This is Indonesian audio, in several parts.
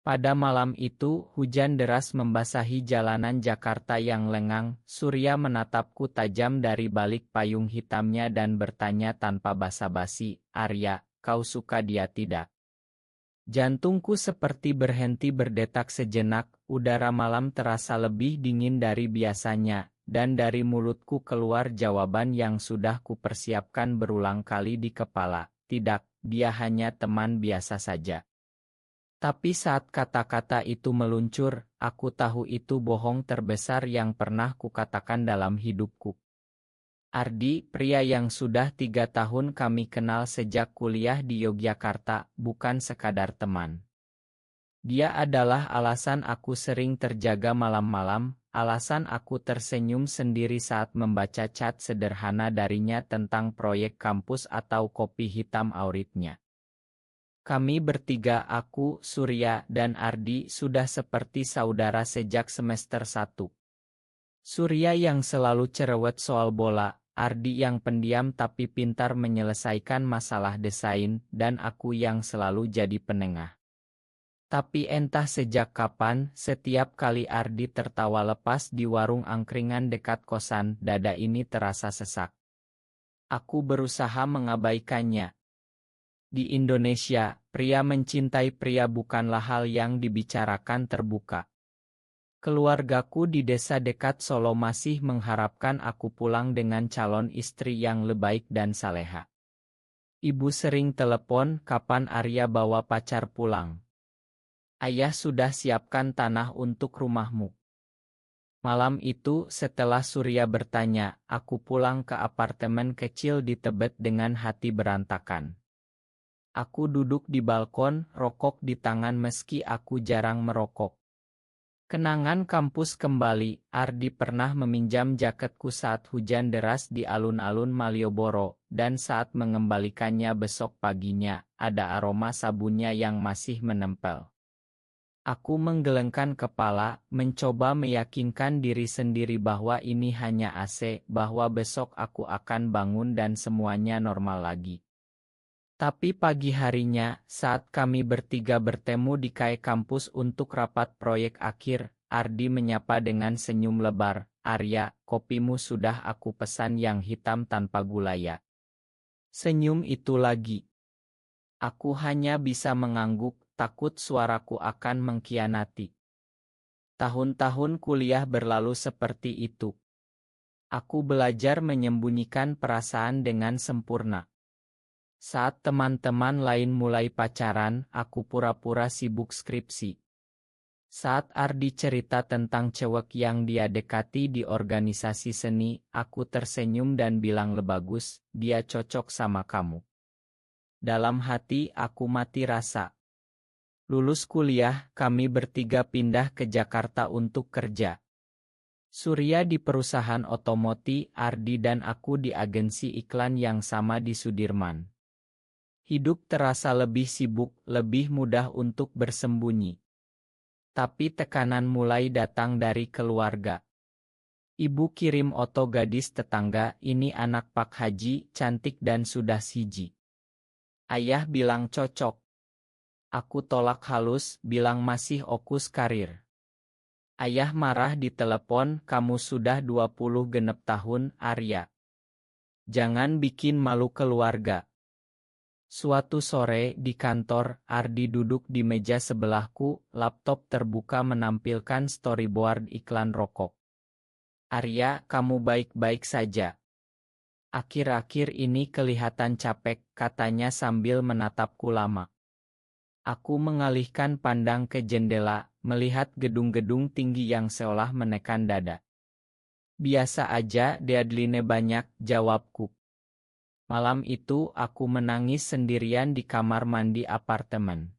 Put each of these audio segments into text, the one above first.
Pada malam itu, hujan deras membasahi jalanan Jakarta yang lengang. Surya menatapku tajam dari balik payung hitamnya dan bertanya tanpa basa-basi, "Arya, kau suka dia tidak?" Jantungku seperti berhenti berdetak sejenak. Udara malam terasa lebih dingin dari biasanya, dan dari mulutku keluar jawaban yang sudah kupersiapkan berulang kali di kepala, "Tidak, dia hanya teman biasa saja." Tapi saat kata-kata itu meluncur, aku tahu itu bohong terbesar yang pernah kukatakan dalam hidupku. Ardi, pria yang sudah 3 tahun kami kenal sejak kuliah di Yogyakarta, bukan sekadar teman. Dia adalah alasan aku sering terjaga malam-malam, alasan aku tersenyum sendiri saat membaca chat sederhana darinya tentang proyek kampus atau kopi hitam auritnya. Kami bertiga, aku, Surya, dan Ardi, sudah seperti saudara sejak semester 1. Surya yang selalu cerewet soal bola, Ardi yang pendiam tapi pintar menyelesaikan masalah desain, dan aku yang selalu jadi penengah. Tapi entah sejak kapan, setiap kali Ardi tertawa lepas di warung angkringan dekat kosan, dada ini terasa sesak. Aku berusaha mengabaikannya. Di Indonesia, pria mencintai pria bukanlah hal yang dibicarakan terbuka. Keluargaku di desa dekat Solo masih mengharapkan aku pulang dengan calon istri yang lebaik dan saleha. Ibu sering telepon, "Kapan Arya bawa pacar pulang? Ayah sudah siapkan tanah untuk rumahmu." Malam itu, setelah Surya bertanya, aku pulang ke apartemen kecil di Tebet dengan hati berantakan. Aku duduk di balkon, rokok di tangan meski aku jarang merokok. Kenangan kampus kembali. Ardi pernah meminjam jaketku saat hujan deras di alun-alun Malioboro, dan saat mengembalikannya besok paginya, ada aroma sabunnya yang masih menempel. Aku menggelengkan kepala, mencoba meyakinkan diri sendiri bahwa ini hanya AC, bahwa besok aku akan bangun dan semuanya normal lagi. Tapi pagi harinya, saat kami bertiga bertemu di KAI kampus untuk rapat proyek akhir, Ardi menyapa dengan senyum lebar, "Arya, kopimu sudah aku pesan yang hitam tanpa gula ya." Senyum itu lagi. Aku hanya bisa mengangguk, takut suaraku akan mengkhianati. Tahun-tahun kuliah berlalu seperti itu. Aku belajar menyembunyikan perasaan dengan sempurna. Saat teman-teman lain mulai pacaran, aku pura-pura sibuk skripsi. Saat Ardi cerita tentang cewek yang dia dekati di organisasi seni, aku tersenyum dan bilang, "Bagus, dia cocok sama kamu." Dalam hati aku mati rasa. Lulus kuliah, kami bertiga pindah ke Jakarta untuk kerja. Surya di perusahaan otomotif, Ardi dan aku di agensi iklan yang sama di Sudirman. Hidup terasa lebih sibuk, lebih mudah untuk bersembunyi. Tapi tekanan mulai datang dari keluarga. Ibu kirim foto gadis tetangga, "Ini anak Pak Haji, cantik dan sudah siji." Ayah bilang cocok. Aku tolak halus, bilang masih fokus karir. Ayah marah di telepon, "Kamu sudah 20 genep tahun, Arya. Jangan bikin malu keluarga." Suatu sore di kantor, Ardi duduk di meja sebelahku, laptop terbuka menampilkan storyboard iklan rokok. "Arya, kamu baik-baik saja? Akhir-akhir ini kelihatan capek," katanya sambil menatapku lama. Aku mengalihkan pandang ke jendela, melihat gedung-gedung tinggi yang seolah menekan dada. "Biasa aja, deadline banyak," jawabku. Malam itu aku menangis sendirian di kamar mandi apartemen.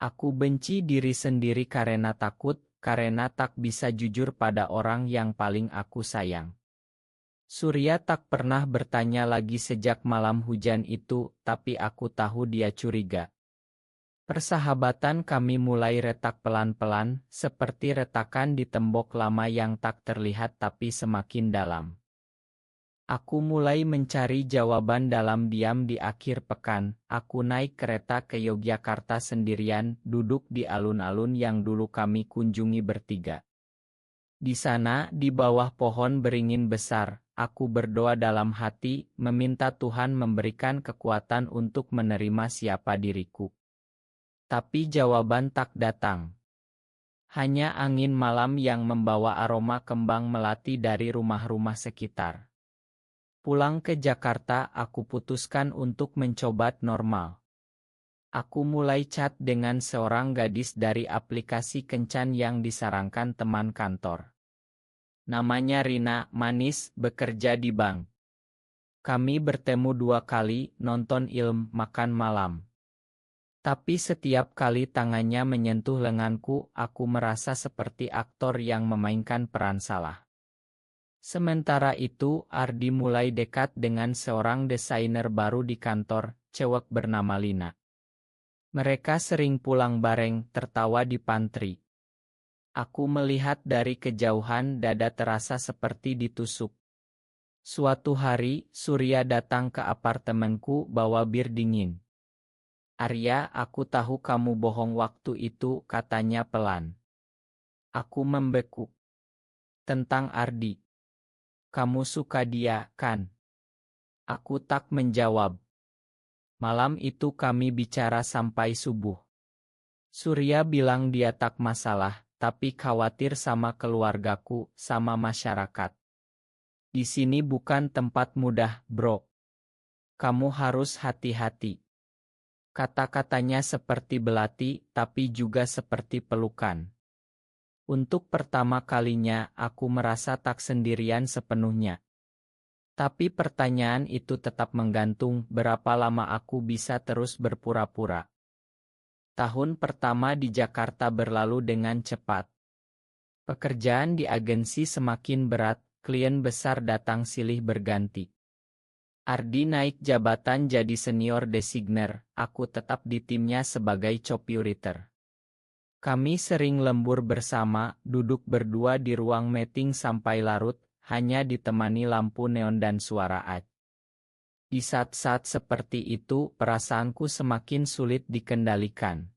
Aku benci diri sendiri karena takut, karena tak bisa jujur pada orang yang paling aku sayang. Surya tak pernah bertanya lagi sejak malam hujan itu, tapi aku tahu dia curiga. Persahabatan kami mulai retak pelan-pelan, seperti retakan di tembok lama yang tak terlihat tapi semakin dalam. Aku mulai mencari jawaban dalam diam di akhir pekan. Aku naik kereta ke Yogyakarta sendirian, duduk di alun-alun yang dulu kami kunjungi bertiga. Di sana, di bawah pohon beringin besar, aku berdoa dalam hati, meminta Tuhan memberikan kekuatan untuk menerima siapa diriku. Tapi jawaban tak datang. Hanya angin malam yang membawa aroma kembang melati dari rumah-rumah sekitar. Pulang ke Jakarta, aku putuskan untuk mencoba normal. Aku mulai chat dengan seorang gadis dari aplikasi kencan yang disarankan teman kantor. Namanya Rina, manis, bekerja di bank. Kami bertemu 2 kali, nonton film, makan malam. Tapi setiap kali tangannya menyentuh lenganku, aku merasa seperti aktor yang memainkan peran salah. Sementara itu, Ardi mulai dekat dengan seorang desainer baru di kantor, cewek bernama Lina. Mereka sering pulang bareng, tertawa di pantry. Aku melihat dari kejauhan, dada terasa seperti ditusuk. Suatu hari, Surya datang ke apartemenku bawa bir dingin. "Arya, aku tahu kamu bohong waktu itu," katanya pelan. Aku membekuk. "Tentang Ardi. Kamu suka dia, kan?" Aku tak menjawab. Malam itu kami bicara sampai subuh. Surya bilang dia tak masalah, tapi khawatir sama keluargaku, sama masyarakat. "Di sini bukan tempat mudah, bro. Kamu harus hati-hati." Kata-katanya seperti belati, tapi juga seperti pelukan. Untuk pertama kalinya, aku merasa tak sendirian sepenuhnya. Tapi pertanyaan itu tetap menggantung, berapa lama aku bisa terus berpura-pura. Tahun pertama di Jakarta berlalu dengan cepat. Pekerjaan di agensi semakin berat, klien besar datang silih berganti. Ardi naik jabatan jadi senior designer, aku tetap di timnya sebagai copywriter. Kami sering lembur bersama, duduk berdua di ruang meeting sampai larut, hanya ditemani lampu neon dan suara ac. Di saat-saat seperti itu, perasaanku semakin sulit dikendalikan.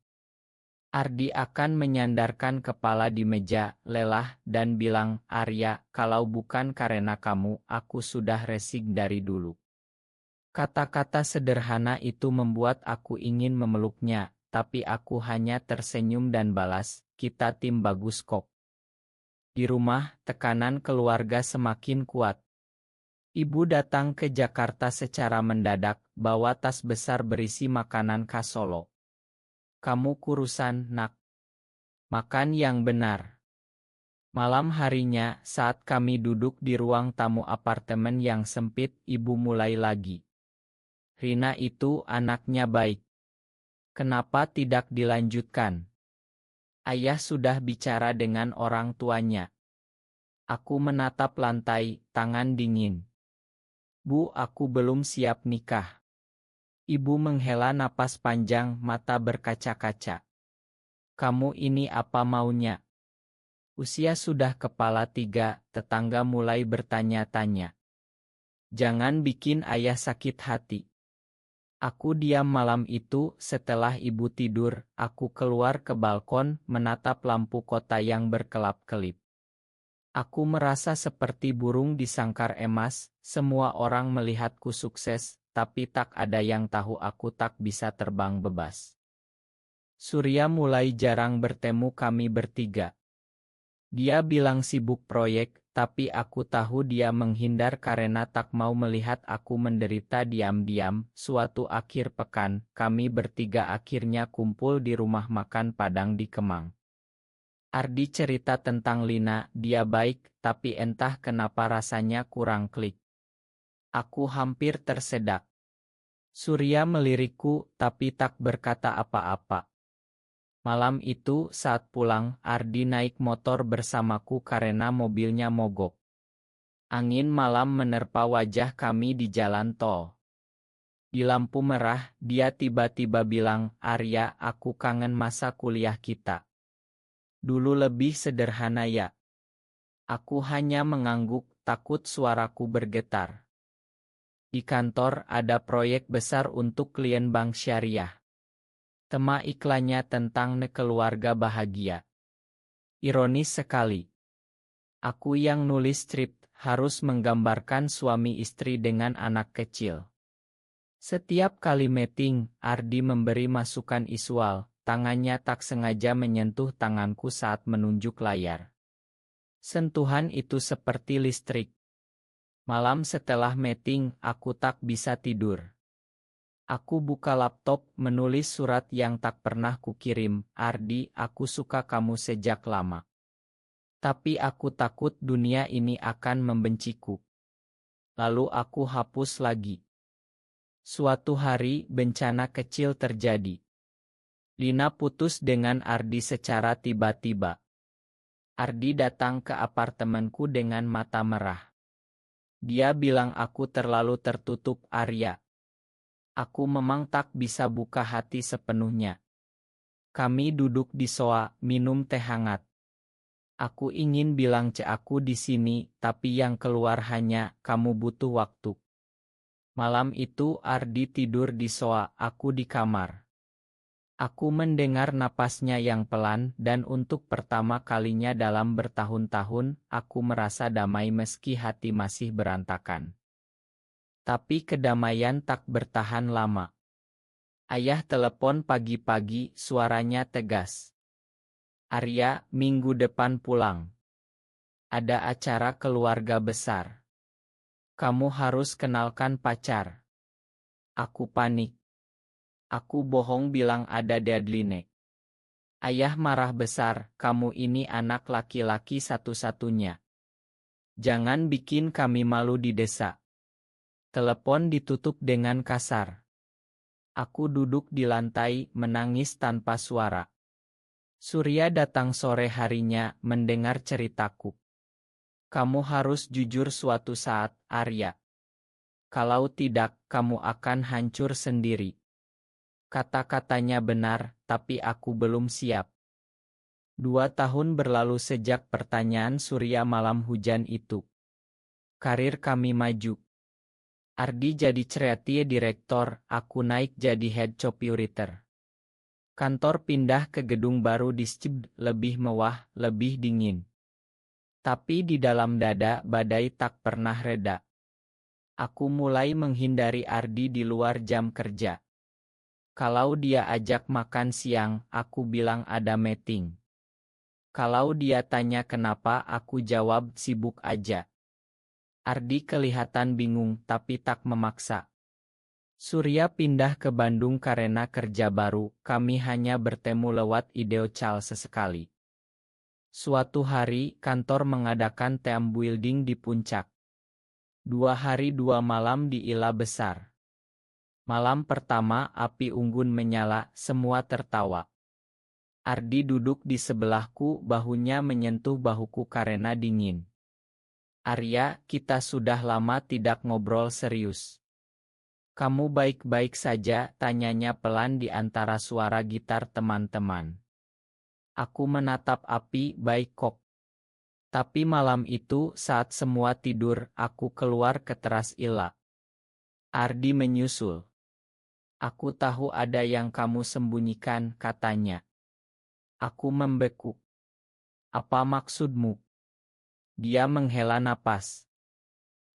Ardi akan menyandarkan kepala di meja, lelah, dan bilang, "Arya, kalau bukan karena kamu, aku sudah resign dari dulu." Kata-kata sederhana itu membuat aku ingin memeluknya, tapi aku hanya tersenyum dan balas, "Kita tim bagus kok." Di rumah, tekanan keluarga semakin kuat. Ibu datang ke Jakarta secara mendadak, bawa tas besar berisi makanan khas Solo. "Kamu kurusan, nak. Makan yang benar." Malam harinya, saat kami duduk di ruang tamu apartemen yang sempit, ibu mulai lagi. "Rina itu anaknya baik. Kenapa tidak dilanjutkan? Ayah sudah bicara dengan orang tuanya." Aku menatap lantai, tangan dingin. "Bu, aku belum siap nikah." Ibu menghela napas panjang, mata berkaca-kaca. "Kamu ini apa maunya?" Usia sudah kepala 3, tetangga mulai bertanya-tanya. Jangan bikin ayah sakit hati. Aku diam malam itu. Setelah ibu tidur, aku keluar ke balkon, menatap lampu kota yang berkelap-kelip. Aku merasa seperti burung di sangkar emas, semua orang melihatku sukses, tapi tak ada yang tahu aku tak bisa terbang bebas. Surya mulai jarang bertemu kami bertiga. Dia bilang sibuk proyek, tapi aku tahu dia menghindar karena tak mau melihat aku menderita diam-diam. Suatu akhir pekan, kami bertiga akhirnya kumpul di rumah makan Padang di Kemang. Ardi cerita tentang Lina, dia baik, tapi entah kenapa rasanya kurang klik. Aku hampir tersedak. Surya melirikku, tapi tak berkata apa-apa. Malam itu, saat pulang, Ardi naik motor bersamaku karena mobilnya mogok. Angin malam menerpa wajah kami di jalan tol. Di lampu merah, dia tiba-tiba bilang, "Arya, aku kangen masa kuliah kita. Dulu lebih sederhana ya." Aku hanya mengangguk, takut suaraku bergetar. Di kantor ada proyek besar untuk klien bank syariah. Tema iklannya tentang keluarga bahagia. Ironis sekali. Aku yang nulis strip harus menggambarkan suami istri dengan anak kecil. Setiap kali meeting, Ardi memberi masukan visual, tangannya tak sengaja menyentuh tanganku saat menunjuk layar. Sentuhan itu seperti listrik. Malam setelah meeting, aku tak bisa tidur. Aku buka laptop, menulis surat yang tak pernah kukirim. Ardi, aku suka kamu sejak lama. Tapi aku takut dunia ini akan membenciku. Lalu aku hapus lagi. Suatu hari, bencana kecil terjadi. Lina putus dengan Ardi secara tiba-tiba. Ardi datang ke apartemenku dengan mata merah. Dia bilang aku terlalu tertutup, Arya. Aku memang tak bisa buka hati sepenuhnya. Kami duduk di sofa, minum teh hangat. Aku ingin bilang aku di sini, tapi yang keluar hanya, kamu butuh waktu. Malam itu Ardi tidur di sofa, aku di kamar. Aku mendengar napasnya yang pelan dan untuk pertama kalinya dalam bertahun-tahun, aku merasa damai meski hati masih berantakan. Tapi kedamaian tak bertahan lama. Ayah telepon pagi-pagi, suaranya tegas. Arya, minggu depan pulang. Ada acara keluarga besar. Kamu harus kenalkan pacar. Aku panik. Aku bohong bilang ada deadline. Ayah marah besar, kamu ini anak laki-laki satu-satunya. Jangan bikin kami malu di desa. Telepon ditutup dengan kasar. Aku duduk di lantai, menangis tanpa suara. Surya datang sore harinya, mendengar ceritaku. Kamu harus jujur suatu saat, Arya. Kalau tidak, kamu akan hancur sendiri. Kata-katanya benar, tapi aku belum siap. 2 tahun berlalu sejak pertanyaan Surya malam hujan itu. Karir kami maju. Ardi jadi creative director, aku naik jadi head copywriter. Kantor pindah ke gedung baru di Scib, lebih mewah, lebih dingin. Tapi di dalam dada, badai tak pernah reda. Aku mulai menghindari Ardi di luar jam kerja. Kalau dia ajak makan siang, aku bilang ada meeting. Kalau dia tanya kenapa, aku jawab sibuk aja. Ardi kelihatan bingung tapi tak memaksa. Surya pindah ke Bandung karena kerja baru, kami hanya bertemu lewat video call sesekali. Suatu hari, kantor mengadakan team building di puncak. 2 hari 2 malam di Ila Besar. Malam pertama, api unggun menyala, semua tertawa. Ardi duduk di sebelahku, bahunya menyentuh bahuku karena dingin. Arya, kita sudah lama tidak ngobrol serius. Kamu baik-baik saja, tanyanya pelan di antara suara gitar teman-teman. Aku menatap api, baik kok. Tapi malam itu, saat semua tidur, aku keluar ke teras Ila. Ardi menyusul. Aku tahu ada yang kamu sembunyikan, katanya. Aku membekuk. Apa maksudmu? Dia menghela napas.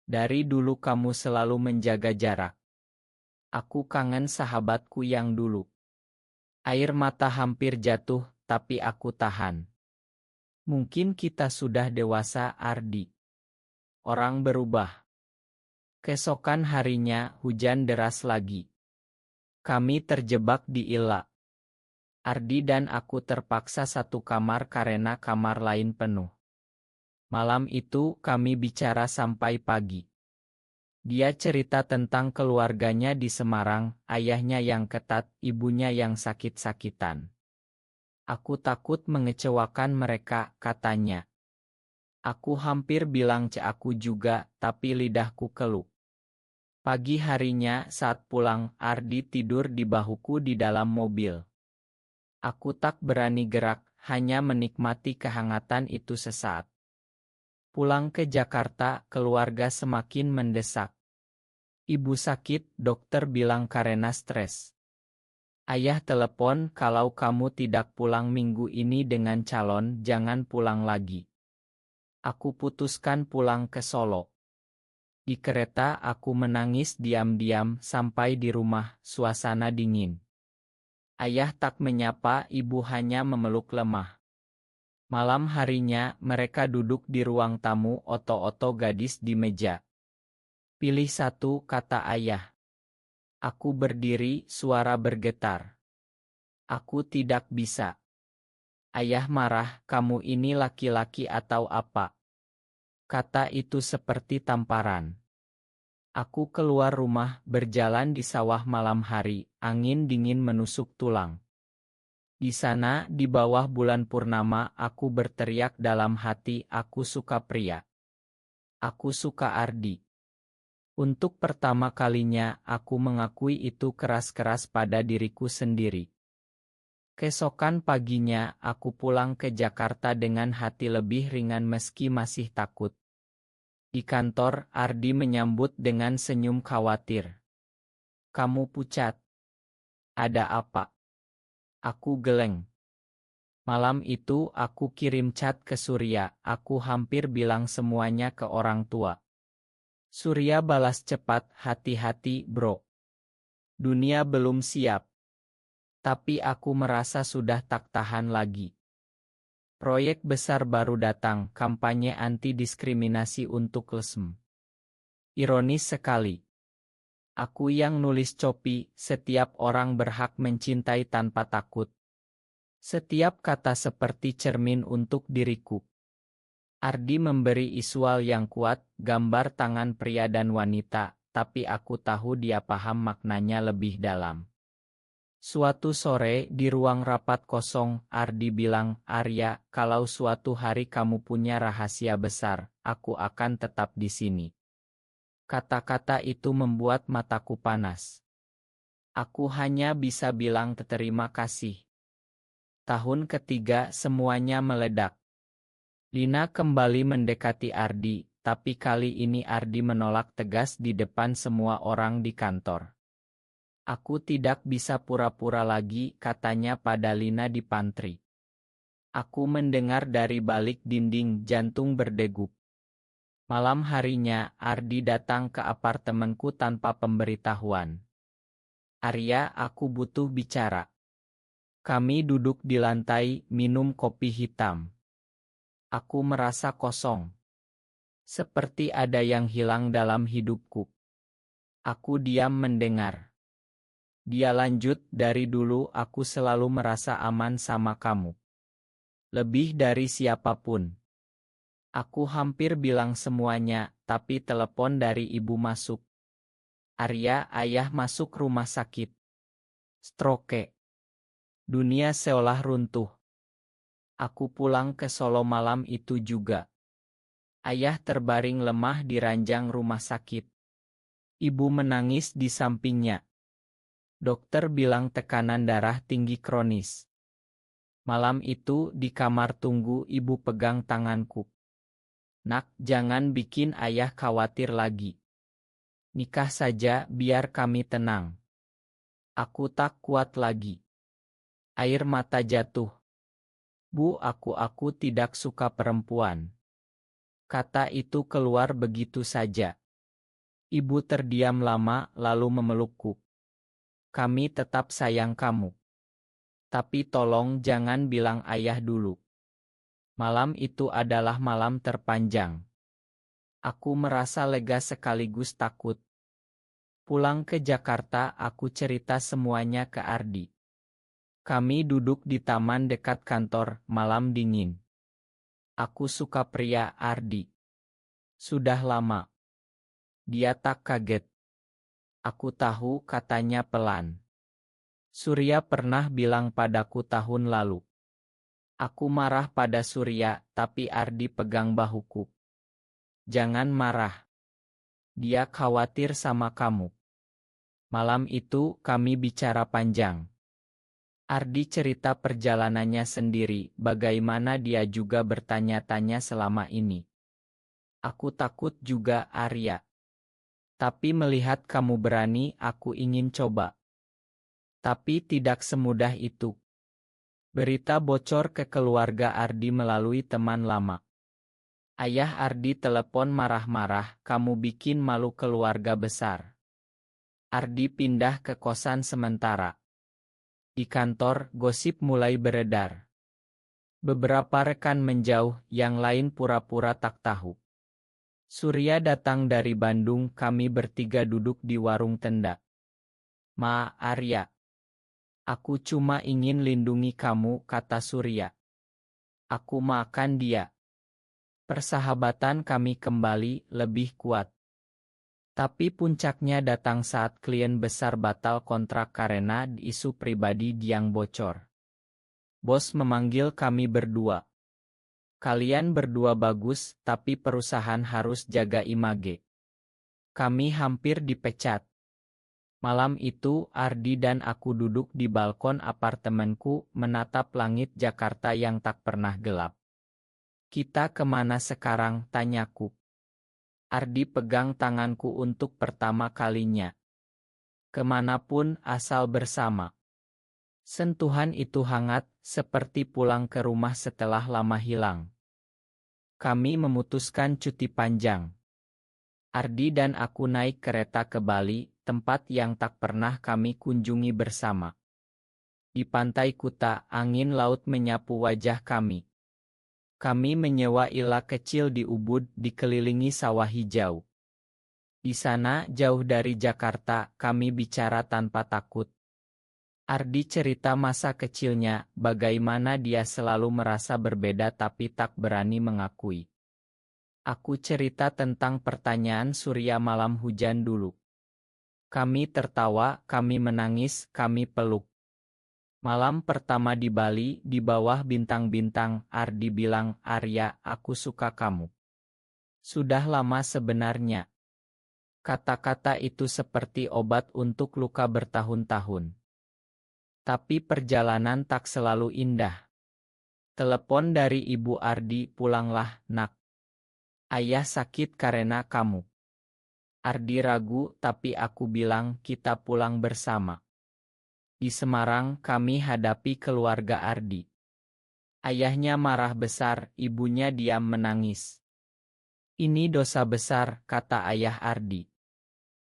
Dari dulu kamu selalu menjaga jarak. Aku kangen sahabatku yang dulu. Air mata hampir jatuh, tapi aku tahan. Mungkin kita sudah dewasa, Ardi. Orang berubah. Keesokan harinya, hujan deras lagi. Kami terjebak di Ila. Ardi dan aku terpaksa satu kamar karena kamar lain penuh. Malam itu kami bicara sampai pagi. Dia cerita tentang keluarganya di Semarang, ayahnya yang ketat, ibunya yang sakit-sakitan. Aku takut mengecewakan mereka, katanya. Aku hampir bilang aku juga, tapi lidahku keluh. Pagi harinya saat pulang, Ardi tidur di bahuku di dalam mobil. Aku tak berani gerak, hanya menikmati kehangatan itu sesaat. Pulang ke Jakarta, keluarga semakin mendesak. Ibu sakit, dokter bilang karena stres. Ayah telepon kalau kamu tidak pulang minggu ini dengan calon, jangan pulang lagi. Aku putuskan pulang ke Solo. Di kereta aku menangis diam-diam sampai di rumah, suasana dingin. Ayah tak menyapa, ibu hanya memeluk lemah. Malam harinya, mereka duduk di ruang tamu, oto-oto gadis di meja. Pilih satu, kata ayah. Aku berdiri, suara bergetar. Aku tidak bisa. Ayah marah, kamu ini laki-laki atau apa? Kata itu seperti tamparan. Aku keluar rumah, berjalan di sawah malam hari, angin dingin menusuk tulang. Di sana, di bawah bulan purnama, aku berteriak dalam hati, aku suka pria. Aku suka Ardi. Untuk pertama kalinya, aku mengakui itu keras-keras pada diriku sendiri. Keesokan paginya, aku pulang ke Jakarta dengan hati lebih ringan meski masih takut. Di kantor, Ardi menyambut dengan senyum khawatir. Kamu pucat. Ada apa? Aku geleng. Malam itu aku kirim chat ke Surya, aku hampir bilang semuanya ke orang tua. Surya balas cepat, hati-hati bro. Dunia belum siap. Tapi aku merasa sudah tak tahan lagi. Proyek besar baru datang, kampanye anti-diskriminasi untuk LSM. Ironis sekali. Aku yang nulis Copi, setiap orang berhak mencintai tanpa takut. Setiap kata seperti cermin untuk diriku. Ardi memberi visual yang kuat, gambar tangan pria dan wanita, tapi aku tahu dia paham maknanya lebih dalam. Suatu sore, di ruang rapat kosong, Ardi bilang, Arya, kalau suatu hari kamu punya rahasia besar, aku akan tetap di sini. Kata-kata itu membuat mataku panas. Aku hanya bisa bilang terima kasih. Tahun ketiga semuanya meledak. Lina kembali mendekati Ardi, tapi kali ini Ardi menolak tegas di depan semua orang di kantor. Aku tidak bisa pura-pura lagi, katanya pada Lina di pantry. Aku mendengar dari balik dinding, jantung berdegup. Malam harinya, Ardi datang ke apartemenku tanpa pemberitahuan. Arya, aku butuh bicara. Kami duduk di lantai, minum kopi hitam. Aku merasa kosong. Seperti ada yang hilang dalam hidupku. Aku diam mendengar. Dia lanjut, dari dulu aku selalu merasa aman sama kamu. Lebih dari siapapun. Aku hampir bilang semuanya, tapi telepon dari ibu masuk. Arya, ayah masuk rumah sakit. Stroke. Dunia seolah runtuh. Aku pulang ke Solo malam itu juga. Ayah terbaring lemah di ranjang rumah sakit. Ibu menangis di sampingnya. Dokter bilang tekanan darah tinggi kronis. Malam itu di kamar tunggu ibu pegang tanganku. Nak, jangan bikin ayah khawatir lagi. Nikah saja biar kami tenang. Aku tak kuat lagi. Air mata jatuh. Bu, aku tidak suka perempuan. Kata itu keluar begitu saja. Ibu terdiam lama lalu memelukku. Kami tetap sayang kamu. Tapi tolong jangan bilang ayah dulu. Malam itu adalah malam terpanjang. Aku merasa lega sekaligus takut. Pulang ke Jakarta, aku cerita semuanya ke Ardi. Kami duduk di taman dekat kantor, malam dingin. Aku suka pria, Ardi. Sudah lama. Dia tak kaget. Aku tahu, katanya pelan. Surya pernah bilang padaku tahun lalu. Aku marah pada Surya, tapi Ardi pegang bahuku. Jangan marah. Dia khawatir sama kamu. Malam itu kami bicara panjang. Ardi cerita perjalanannya sendiri, bagaimana dia juga bertanya-tanya selama ini. Aku takut juga, Arya. Tapi melihat kamu berani, aku ingin coba. Tapi tidak semudah itu. Berita bocor ke keluarga Ardi melalui teman lama. Ayah Ardi telepon marah-marah, kamu bikin malu keluarga besar. Ardi pindah ke kosan sementara. Di kantor, gosip mulai beredar. Beberapa rekan menjauh, yang lain pura-pura tak tahu. Surya datang dari Bandung, kami bertiga duduk di warung tenda. Ma, Arya. Aku cuma ingin lindungi kamu, kata Surya. Aku makan dia. Persahabatan kami kembali lebih kuat. Tapi puncaknya datang saat klien besar batal kontrak karena isu pribadi yang bocor. Bos memanggil kami berdua. Kalian berdua bagus, tapi perusahaan harus jaga image. Kami hampir dipecat. Malam itu, Ardi dan aku duduk di balkon apartemenku, menatap langit Jakarta yang tak pernah gelap. Kita kemana sekarang, tanyaku. Ardi pegang tanganku untuk pertama kalinya. Kemanapun asal bersama. Sentuhan itu hangat, seperti pulang ke rumah setelah lama hilang. Kami memutuskan cuti panjang. Ardi dan aku naik kereta ke Bali, tempat yang tak pernah kami kunjungi bersama. Di pantai Kuta, angin laut menyapu wajah kami. Kami menyewa ila kecil di Ubud, dikelilingi sawah hijau. Di sana, jauh dari Jakarta, kami bicara tanpa takut. Ardi cerita masa kecilnya, bagaimana dia selalu merasa berbeda tapi tak berani mengakui. Aku cerita tentang pertanyaan Surya malam hujan dulu. Kami tertawa, kami menangis, kami peluk. Malam pertama di Bali, di bawah bintang-bintang, Ardi bilang, Arya, aku suka kamu. Sudah lama sebenarnya. Kata-kata itu seperti obat untuk luka bertahun-tahun. Tapi perjalanan tak selalu indah. Telepon dari Ibu Ardi, pulanglah, nak. Ayah sakit karena kamu. Ardi ragu, tapi aku bilang kita pulang bersama. Di Semarang, kami hadapi keluarga Ardi. Ayahnya marah besar, ibunya diam menangis. Ini dosa besar, kata ayah Ardi.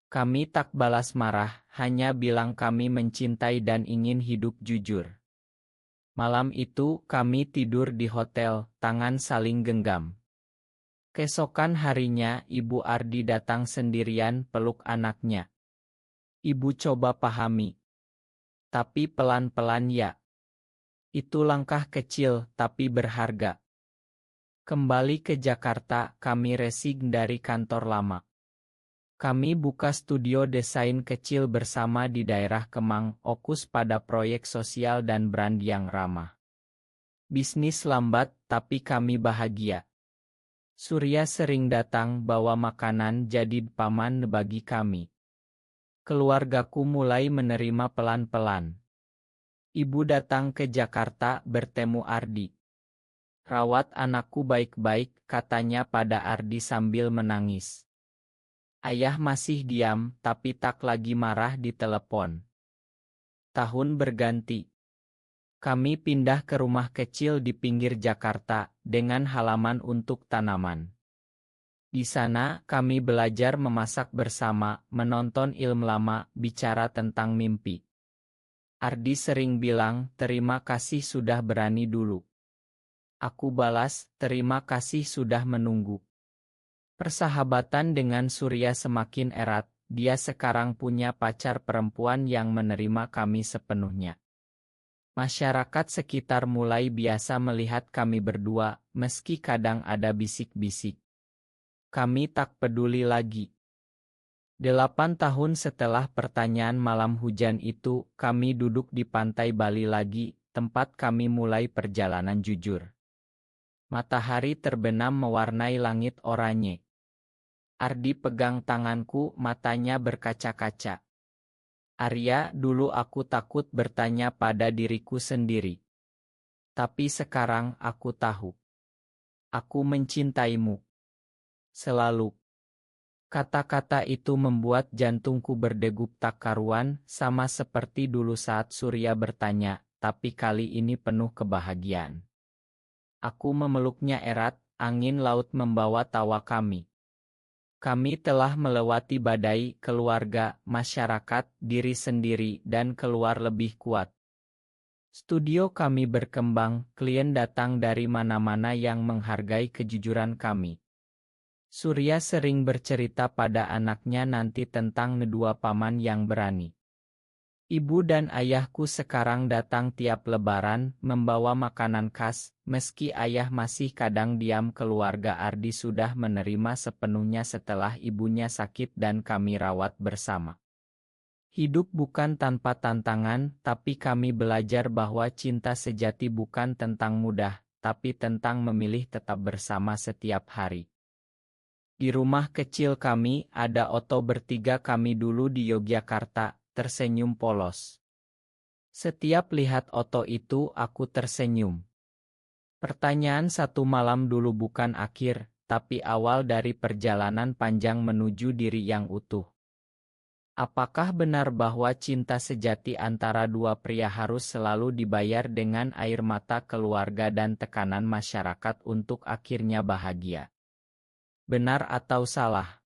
Kami tak balas marah, hanya bilang kami mencintai dan ingin hidup jujur. Malam itu, kami tidur di hotel, tangan saling genggam. Keesokan harinya, Ibu Ardi datang sendirian peluk anaknya. Ibu coba pahami. Tapi pelan-pelan ya. Itu langkah kecil, tapi berharga. Kembali ke Jakarta, kami resign dari kantor lama. Kami buka studio desain kecil bersama di daerah Kemang, fokus pada proyek sosial dan brand yang ramah. Bisnis lambat, tapi kami bahagia. Surya sering datang bawa makanan jadi paman bagi kami. Keluargaku mulai menerima pelan-pelan. Ibu datang ke Jakarta bertemu Ardi. Rawat anakku baik-baik, katanya pada Ardi sambil menangis. Ayah masih diam, tapi tak lagi marah di telepon. Tahun berganti. Kami pindah ke rumah kecil di pinggir Jakarta, dengan halaman untuk tanaman. Di sana, kami belajar memasak bersama, menonton film lama, bicara tentang mimpi. Ardi sering bilang, terima kasih sudah berani dulu. Aku balas, terima kasih sudah menunggu. Persahabatan dengan Surya semakin erat, dia sekarang punya pacar perempuan yang menerima kami sepenuhnya. Masyarakat sekitar mulai biasa melihat kami berdua, meski kadang ada bisik-bisik. Kami tak peduli lagi. 8 tahun setelah pertanyaan malam hujan itu, kami duduk di pantai Bali lagi, tempat kami mulai perjalanan jujur. Matahari terbenam mewarnai langit oranye. Ardi pegang tanganku, matanya berkaca-kaca. Arya, dulu aku takut bertanya pada diriku sendiri. Tapi sekarang aku tahu. Aku mencintaimu. Selalu. Kata-kata itu membuat jantungku berdegup tak karuan, sama seperti dulu saat Surya bertanya, tapi kali ini penuh kebahagiaan. Aku memeluknya erat, angin laut membawa tawa kami. Kami telah melewati badai, keluarga, masyarakat, diri sendiri, dan keluar lebih kuat. Studio kami berkembang, klien datang dari mana-mana yang menghargai kejujuran kami. Surya sering bercerita pada anaknya nanti tentang kedua paman yang berani. Ibu dan ayahku sekarang datang tiap lebaran, membawa makanan khas, meski ayah masih kadang diam. Keluarga Ardi sudah menerima sepenuhnya setelah ibunya sakit dan kami rawat bersama. Hidup bukan tanpa tantangan, tapi kami belajar bahwa cinta sejati bukan tentang mudah, tapi tentang memilih tetap bersama setiap hari. Di rumah kecil kami, ada Oto bertiga kami dulu di Yogyakarta, tersenyum polos. Setiap lihat Oto itu aku tersenyum. Pertanyaan satu malam dulu bukan akhir, tapi awal dari perjalanan panjang menuju diri yang utuh. Apakah benar bahwa cinta sejati antara dua pria harus selalu dibayar dengan air mata keluarga dan tekanan masyarakat untuk akhirnya bahagia? Benar atau salah?